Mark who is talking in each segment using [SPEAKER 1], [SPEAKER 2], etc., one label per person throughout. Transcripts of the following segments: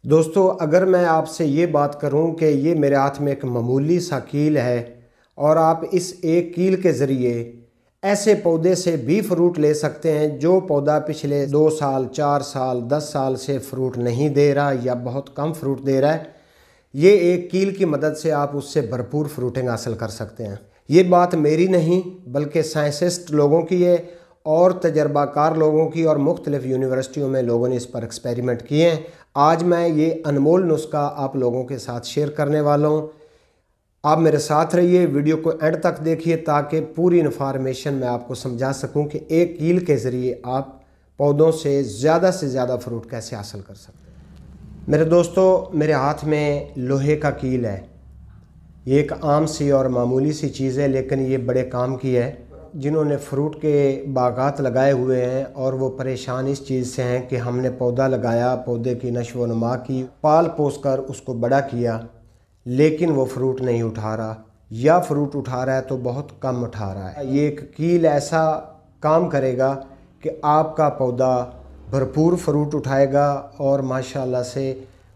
[SPEAKER 1] दोस्तों, अगर मैं आपसे ये बात करूं कि ये मेरे हाथ में एक मामूली सा कील है और आप इस एक कील के ज़रिए ऐसे पौधे से भी फ्रूट ले सकते हैं जो पौधा पिछले 2 साल, 4 साल, 10 साल से फ्रूट नहीं दे रहा या बहुत कम फ्रूट दे रहा है, ये एक कील की मदद से आप उससे भरपूर फ्रूटिंग हासिल कर सकते हैं। ये बात मेरी नहीं बल्कि साइंटिस्ट लोगों की है और तजर्बाकार लोगों की, और मुख्तलिफ़ यूनिवर्सिटियों में लोगों ने इस पर एक्सपेरिमेंट किए हैं। आज मैं ये अनमोल नुस्खा आप लोगों के साथ शेयर करने वाला हूँ। आप मेरे साथ रहिए, वीडियो को एंड तक देखिए ताकि पूरी इन्फॉर्मेशन मैं आपको समझा सकूं कि एक कील के ज़रिए आप पौधों से ज़्यादा फ्रूट कैसे हासिल कर सकते हैं। मेरे दोस्तों, मेरे हाथ में लोहे का कील है। ये एक आम सी और मामूली सी चीज़ है, लेकिन ये बड़े काम की है। जिन्होंने फ्रूट के बागात लगाए हुए हैं और वो परेशान इस चीज़ से हैं कि हमने पौधा लगाया, पौधे की नशो व नुमा की, पाल पोस कर उसको बड़ा किया, लेकिन वो फ्रूट नहीं उठा रहा, या फ्रूट उठा रहा है तो बहुत कम उठा रहा है। ये एक कील ऐसा काम करेगा कि आपका पौधा भरपूर फ्रूट उठाएगा और माशाल्लाह से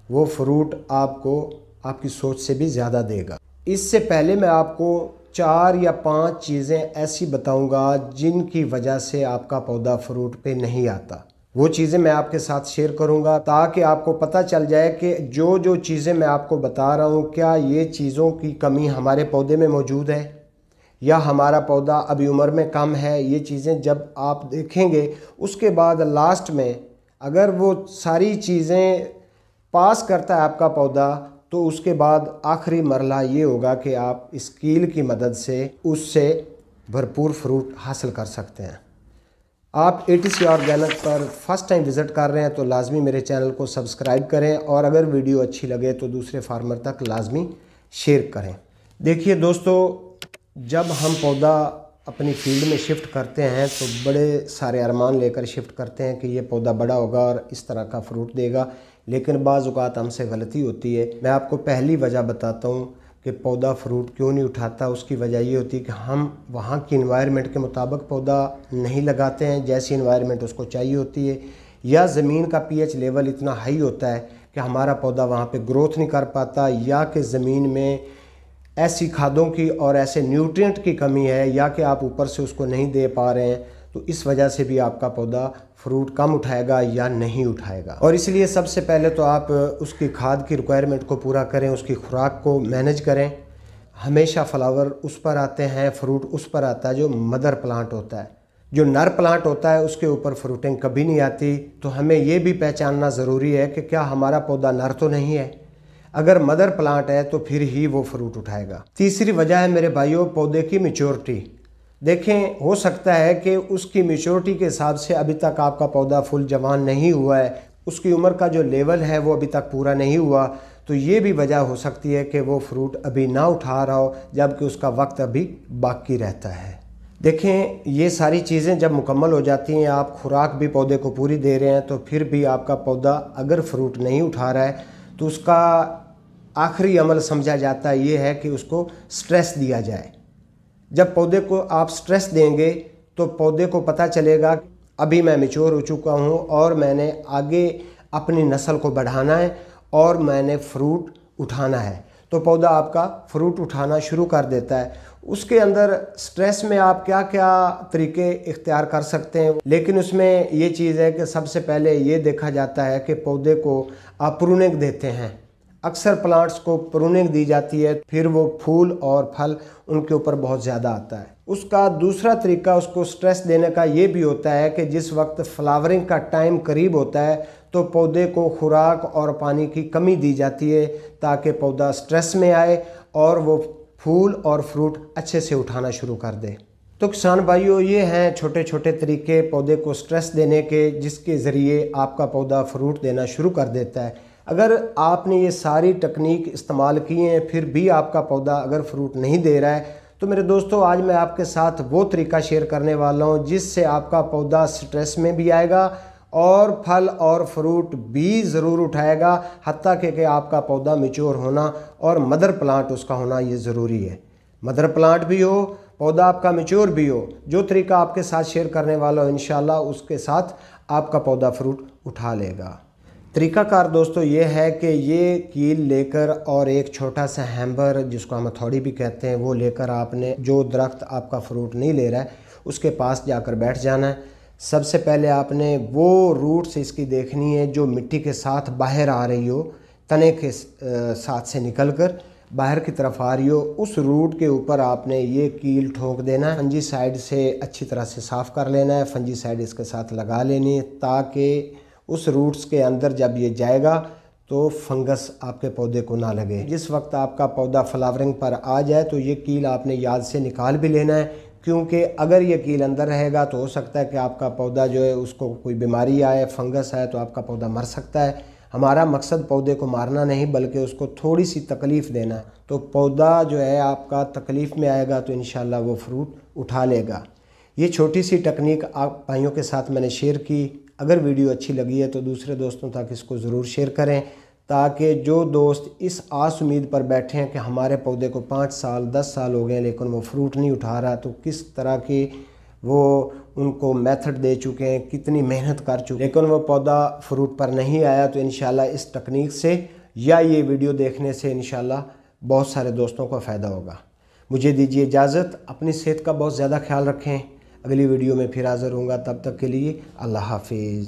[SPEAKER 1] वो फ्रूट आपको आपकी सोच से भी ज़्यादा देगा। इससे पहले मैं आपको 4 या 5 चीज़ें ऐसी बताऊंगा जिनकी वजह से आपका पौधा फ्रूट पे नहीं आता। वो चीज़ें मैं आपके साथ शेयर करूंगा ताकि आपको पता चल जाए कि जो जो चीज़ें मैं आपको बता रहा हूं, क्या ये चीज़ों की कमी हमारे पौधे में मौजूद है या हमारा पौधा अभी उम्र में कम है। ये चीज़ें जब आप देखेंगे उसके बाद लास्ट में अगर वो सारी चीज़ें पास करता है आपका पौधा, तो उसके बाद आखिरी मरला ये होगा कि आप इस कील की मदद से उससे भरपूर फ्रूट हासिल कर सकते हैं। आप ATC ऑर्गेनिक पर फर्स्ट टाइम विज़िट कर रहे हैं तो लाजमी मेरे चैनल को सब्सक्राइब करें और अगर वीडियो अच्छी लगे तो दूसरे फार्मर तक लाजमी शेयर करें। देखिए दोस्तों, जब हम पौधा अपनी फील्ड में शिफ्ट करते हैं तो बड़े सारे अरमान लेकर शिफ्ट करते हैं कि ये पौधा बड़ा होगा और इस तरह का फ्रूट देगा, लेकिन बाज़ औक़ात हमसे गलती होती है। मैं आपको पहली वजह बताता हूँ कि पौधा फ्रूट क्यों नहीं उठाता। उसकी वजह ये होती है कि हम वहाँ की इन्वायरमेंट के मुताबिक पौधा नहीं लगाते हैं जैसी इन्वायरमेंट उसको चाहिए होती है, या ज़मीन का pH लेवल इतना हाई होता है कि हमारा पौधा वहाँ पे ग्रोथ नहीं कर पाता, या कि ज़मीन में ऐसी खादों की और ऐसे न्यूट्रिएंट की कमी है, या कि आप ऊपर से उसको नहीं दे पा रहे हैं, तो इस वजह से भी आपका पौधा फ्रूट कम उठाएगा या नहीं उठाएगा। और इसलिए सबसे पहले तो आप उसकी खाद की रिक्वायरमेंट को पूरा करें, उसकी खुराक को मैनेज करें। हमेशा फ्लावर उस पर आते हैं, फ्रूट उस पर आता है जो मदर प्लांट होता है। जो नर प्लांट होता है उसके ऊपर फ्रूटिंग कभी नहीं आती। तो हमें ये भी पहचानना ज़रूरी है कि क्या हमारा पौधा नर तो नहीं है। अगर मदर प्लांट है तो फिर ही वो फ्रूट उठाएगा। तीसरी वजह है मेरे भाइयों, पौधे की मैच्योरिटी। देखें, हो सकता है कि उसकी मैच्योरिटी के हिसाब से अभी तक आपका पौधा फुल जवान नहीं हुआ है, उसकी उम्र का जो लेवल है वो अभी तक पूरा नहीं हुआ, तो ये भी वजह हो सकती है कि वो फ्रूट अभी ना उठा रहा हो जबकि उसका वक्त अभी बाकी रहता है। देखें, ये सारी चीज़ें जब मुकम्मल हो जाती हैं, आप खुराक भी पौधे को पूरी दे रहे हैं, तो फिर भी आपका पौधा अगर फ्रूट नहीं उठा रहा है तो उसका आखिरी अमल समझा जाता है ये है कि उसको स्ट्रेस दिया जाए। जब पौधे को आप स्ट्रेस देंगे तो पौधे को पता चलेगा अभी मैं मैच्योर हो चुका हूँ और मैंने आगे अपनी नस्ल को बढ़ाना है और मैंने फ्रूट उठाना है, तो पौधा आपका फ्रूट उठाना शुरू कर देता है। उसके अंदर स्ट्रेस में आप क्या क्या तरीके इख्तियार कर सकते हैं, लेकिन उसमें ये चीज़ है कि सबसे पहले ये देखा जाता है कि पौधे को आप प्रूनिंग देते हैं। अक्सर प्लांट्स को प्रूनिंग दी जाती है, फिर वो फूल और फल उनके ऊपर बहुत ज़्यादा आता है। उसका दूसरा तरीका उसको स्ट्रेस देने का ये भी होता है कि जिस वक्त फ्लावरिंग का टाइम करीब होता है तो पौधे को खुराक और पानी की कमी दी जाती है ताकि पौधा स्ट्रेस में आए और वो फूल और फ्रूट अच्छे से उठाना शुरू कर दे। तो किसान भाइयों, ये हैं छोटे छोटे तरीके पौधे को स्ट्रेस देने के, जिसके ज़रिए आपका पौधा फ्रूट देना शुरू कर देता है। अगर आपने ये सारी टेक्निक इस्तेमाल की हैं फिर भी आपका पौधा अगर फ्रूट नहीं दे रहा है, तो मेरे दोस्तों आज मैं आपके साथ वो तरीका शेयर करने वाला हूँ जिससे आपका पौधा स्ट्रेस में भी आएगा और फल और फ्रूट भी ज़रूर उठाएगा। हत्ता कि आपका पौधा मैच्योर होना और मदर प्लांट उसका होना ये ज़रूरी है। मदर प्लांट भी हो, पौधा आपका मैच्योर भी हो। जो तरीका आपके साथ शेयर करने वाला हो इंशाल्लाह उसके साथ आपका पौधा फ्रूट उठा लेगा। तरीक़ाकार दोस्तों ये है कि ये कील लेकर और एक छोटा सा हैम्बर जिसको हम हथौड़ी भी कहते हैं वो लेकर आपने जो दरख्त आपका फ्रूट नहीं ले रहा है उसके पास जाकर बैठ जाना है। सबसे पहले आपने वो रूट्स इसकी देखनी है जो मिट्टी के साथ बाहर आ रही हो, तने के साथ से निकलकर बाहर की तरफ आ रही हो, उस रूट के ऊपर आपने ये कील ठोक देना है। फंजी साइड से अच्छी तरह से साफ़ कर लेना है, फंजी साइड इसके साथ लगा लेनी है ताकि उस रूट्स के अंदर जब ये जाएगा तो फंगस आपके पौधे को ना लगे। जिस वक्त आपका पौधा फ्लावरिंग पर आ जाए तो ये कील आपने याद से निकाल भी लेना है, क्योंकि अगर ये कील अंदर रहेगा तो हो सकता है कि आपका पौधा जो है उसको कोई बीमारी आए, फंगस आए तो आपका पौधा मर सकता है। हमारा मकसद पौधे को मारना नहीं बल्कि उसको थोड़ी सी तकलीफ़ देना है। तो पौधा जो है आपका तकलीफ़ में आएगा तो इंशाल्लाह वो फ्रूट उठा लेगा। ये छोटी सी टेक्निक आप भाइयों के साथ मैंने शेयर की। अगर वीडियो अच्छी लगी है तो दूसरे दोस्तों तक इसको ज़रूर शेयर करें ताकि जो दोस्त इस आस उम्मीद पर बैठे हैं कि हमारे पौधे को 5 साल 10 साल हो गए लेकिन वो फ्रूट नहीं उठा रहा, तो किस तरह की वो उनको मेथड दे चुके हैं, कितनी मेहनत कर चुके हैं, लेकिन वो पौधा फ्रूट पर नहीं आया, तो इंशाल्लाह इस टेक्निक से या ये वीडियो देखने से इंशाल्लाह बहुत सारे दोस्तों को फ़ायदा होगा। मुझे दीजिए इजाज़त, अपनी सेहत का बहुत ज़्यादा ख्याल रखें। अगली वीडियो में फिर हाज़िर होऊंगा, तब तक के लिए अल्लाह हाफिज़।